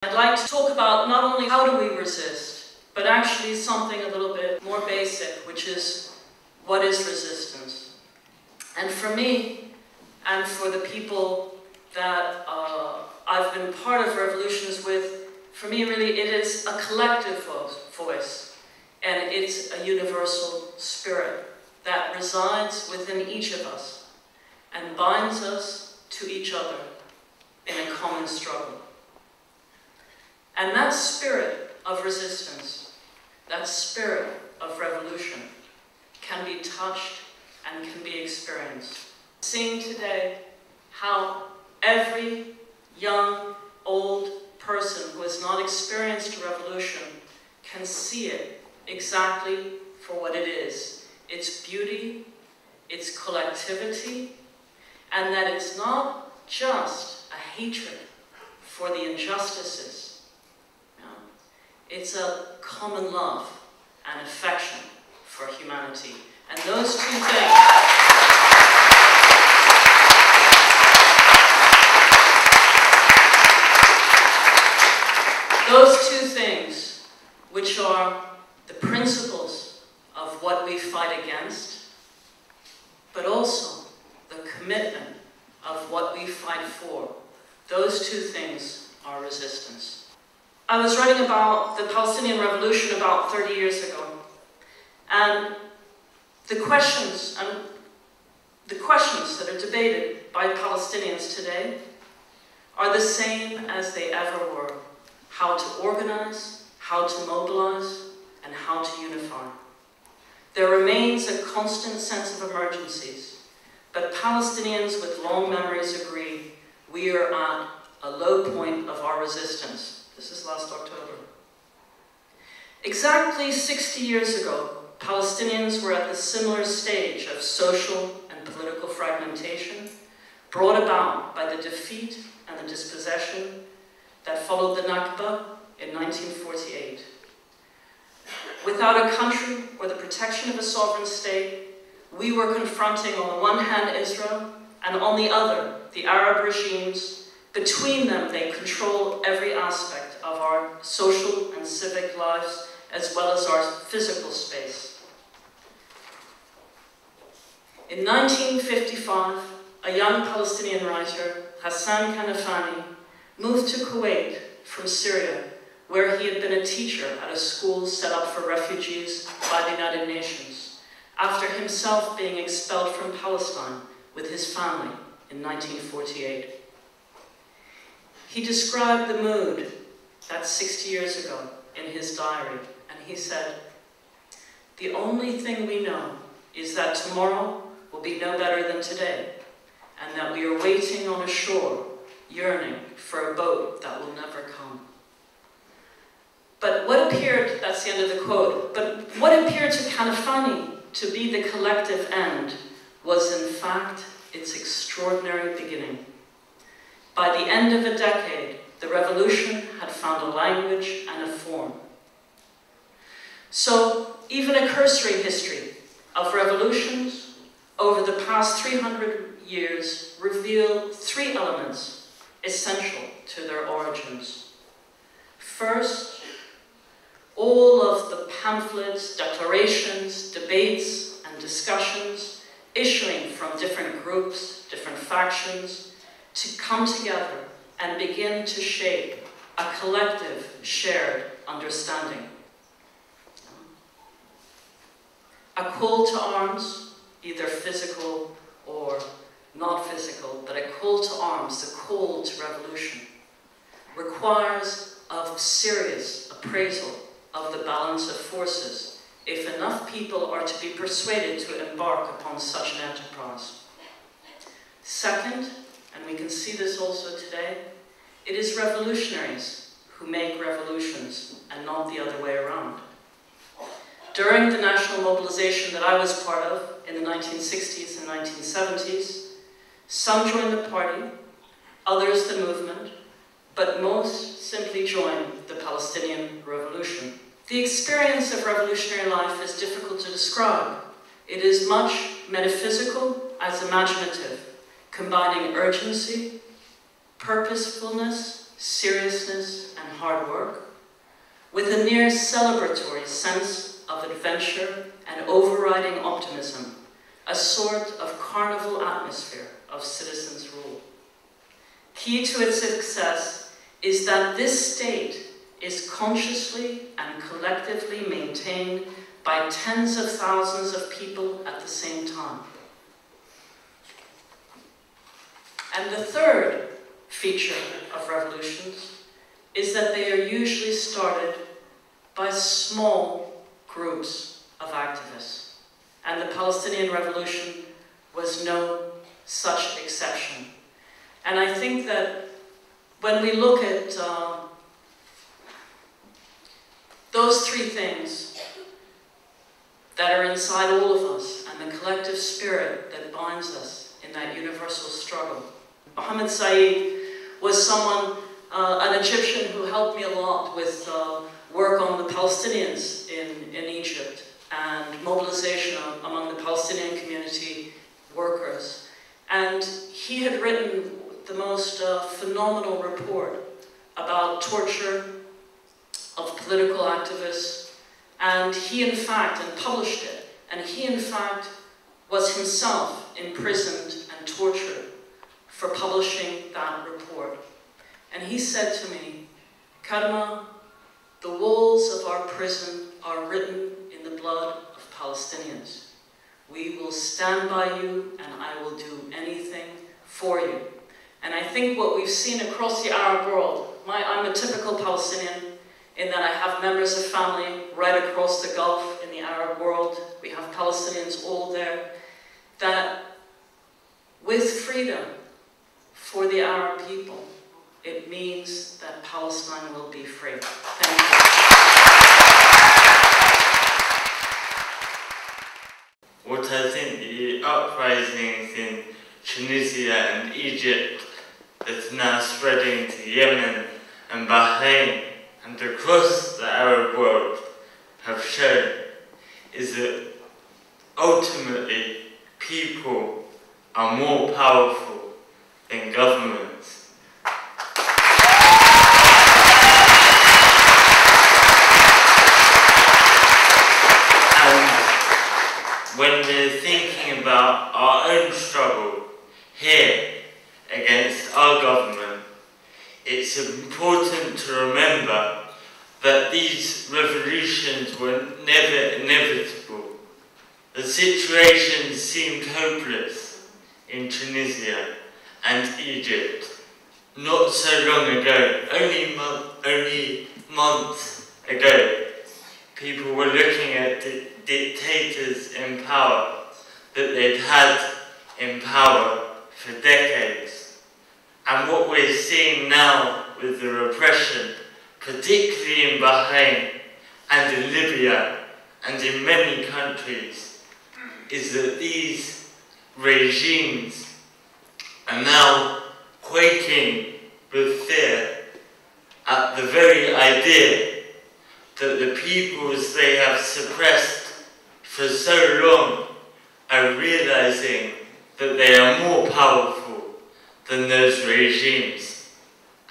I'd like to talk about not only how do we resist, but actually something a little bit more basic, which is what is resistance? And for me, and for the people that I've been part of revolutions with, for me really it is a collective voice, and it's a universal spirit that resides within each of us and binds us to each other in a common struggle. And that spirit of resistance, that spirit of revolution, can be touched and can be experienced. Seeing today how every young, old person who has not experienced a revolution can see it exactly for what it is. Its beauty, its collectivity, and that it's not just a hatred for the injustices. It's a common love and affection for humanity. And those two things, which are the principles of what we fight against, but also the commitment of what we fight for, those two things are resistance. I was writing about the Palestinian Revolution about 30 years ago, and the questions that are debated by Palestinians today are the same as they ever were: how to organize, how to mobilize, and how to unify. There remains a constant sense of emergencies, but Palestinians with long memories agree we are at a low point of our resistance. This is last October. Exactly 60 years ago, Palestinians were at the similar stage of social and political fragmentation brought about by the defeat and the dispossession that followed the Nakba in 1948. Without a country or the protection of a sovereign state, we were confronting on the one hand Israel, and on the other the Arab regimes. Between them, they control every aspect of our social and civic lives, as well as our physical space. In 1955, a young Palestinian writer, Hassan Kanafani, moved to Kuwait from Syria, where he had been a teacher at a school set up for refugees by the United Nations, after himself being expelled from Palestine with his family in 1948. He described the mood that's 60 years ago in his diary, and he said, "The only thing we know is that tomorrow will be no better than today, and that we are waiting on a shore, yearning for a boat that will never come." But what appeared, that's the end of the quote, but what appeared to Kanafani to be the collective end was in fact its extraordinary beginning. By the end of a decade, the revolution had found a language and a form. So, even a cursory history of revolutions over the past 300 years reveal three elements essential to their origins. First, all of the pamphlets, declarations, debates, and discussions issuing from different groups, different factions, to come together and begin to shape a collective, shared understanding. A call to arms, either physical or not physical, but a call to arms, the call to revolution, requires a serious appraisal of the balance of forces if enough people are to be persuaded to embark upon such an enterprise. Second, and we can see this also today, it is revolutionaries who make revolutions and not the other way around. During the national mobilization that I was part of in the 1960s and 1970s, some joined the party, others the movement, but most simply joined the Palestinian Revolution. The experience of revolutionary life is difficult to describe. It is much metaphysical as imaginative, combining urgency, purposefulness, seriousness, and hard work, with a near celebratory sense of adventure and overriding optimism, a sort of carnival atmosphere of citizens' rule. Key to its success is that this state is consciously and collectively maintained by tens of thousands of people at the same time. And the third feature of revolutions is that they are usually started by small groups of activists. And the Palestinian Revolution was no such exception. And I think that when we look at those three things that are inside all of us and the collective spirit that binds us in that universal struggle. Mohammed Said was someone, an Egyptian who helped me a lot with work on the Palestinians in Egypt and mobilization among the Palestinian community workers. And he had written the most phenomenal report about torture of political activists, and he in fact, and published it, and he in fact was himself imprisoned and tortured for publishing that report. And he said to me, Karima, the walls of our prison are written in the blood of Palestinians. We will stand by you and I will do anything for you. And I think what we've seen across the Arab world, I'm a typical Palestinian in that I have members of family right across the Gulf in the Arab world. We have Palestinians all there. That with freedom for the Arab people, it means that Palestine will be free. Thank you. What I think the uprisings in Tunisia and Egypt that's now spreading to Yemen and Bahrain and across the Arab world have shown is that ultimately people are more powerful than governments. And when we're thinking about our own struggle here against our government, it's important to remember that these revolutions were never inevitable. The situation seemed hopeless in Tunisia and Egypt not so long ago, only months ago. People were looking at dictators in power that they'd had in power for decades. And what we're seeing now with the repression, particularly in Bahrain and in Libya and in many countries, is that these regimes are now quaking with fear at the very idea that the peoples they have suppressed for so long are realizing that they are more powerful than those regimes.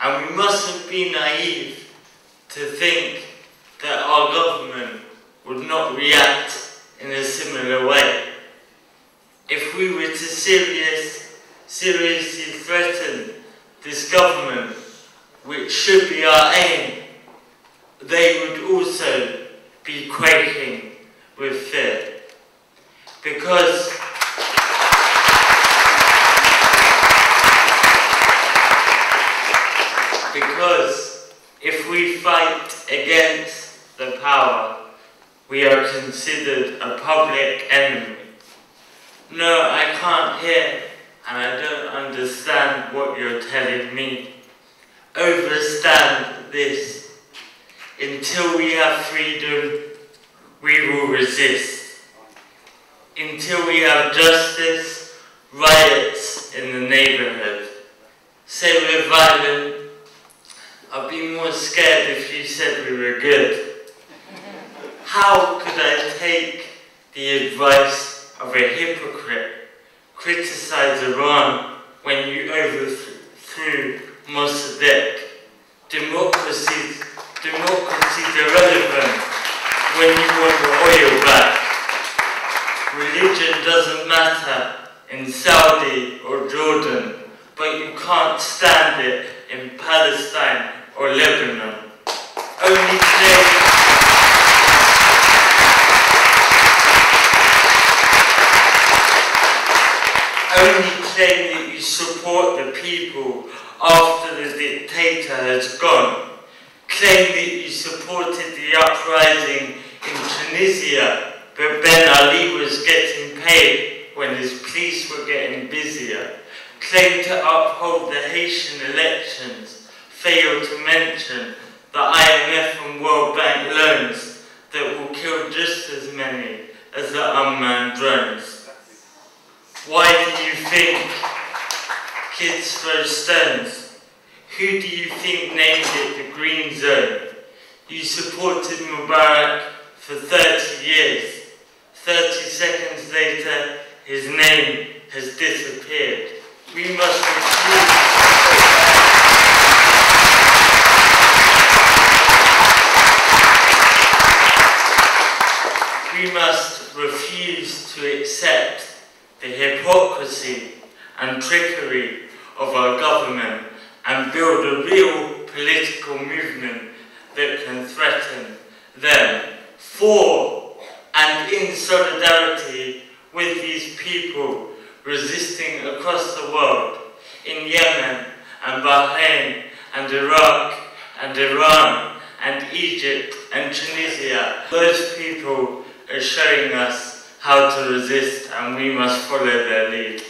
And we mustn't be naive to think that our government would not react in a similar way. If we were to seriously threaten this government, which should be our aim, they would also be quaking with fear. Because if we fight against the power, we are considered a public enemy. No, I can't hear and I don't understand what you're telling me. Overstand this. Until we have freedom, we will resist. Until we have justice, riots in the neighborhood. Say we're violent, I'd be more scared if you said we were good. How could I take the advice of a hypocrite, criticize Iran when you overthrew Mossadegh? democracy's irrelevant when you want the oil back. Religion doesn't matter in Saudi or Jordan, but you can't stand it in Palestine or Lebanon. Only claim that you support the people after the dictator has gone. Claim that you supported the uprising in Tunisia, but Ben Ali was getting paid when his police were getting busier. Claim to uphold the Haitian elections, fail to mention the IMF and World Bank loans that will kill just as many as the unmanned drones. Why do you think kids throw stones? Who do you think named it the Green Zone? You supported Mubarak for 30 years. 30 seconds later, his name has disappeared. We must refuse to accept the hypocrisy and trickery of our government and build a real political movement that can threaten them for and in solidarity with these people resisting across the world, in Yemen and Bahrain and Iraq and Iran and Egypt and Tunisia. Those people are showing us how to resist, and we must follow their lead.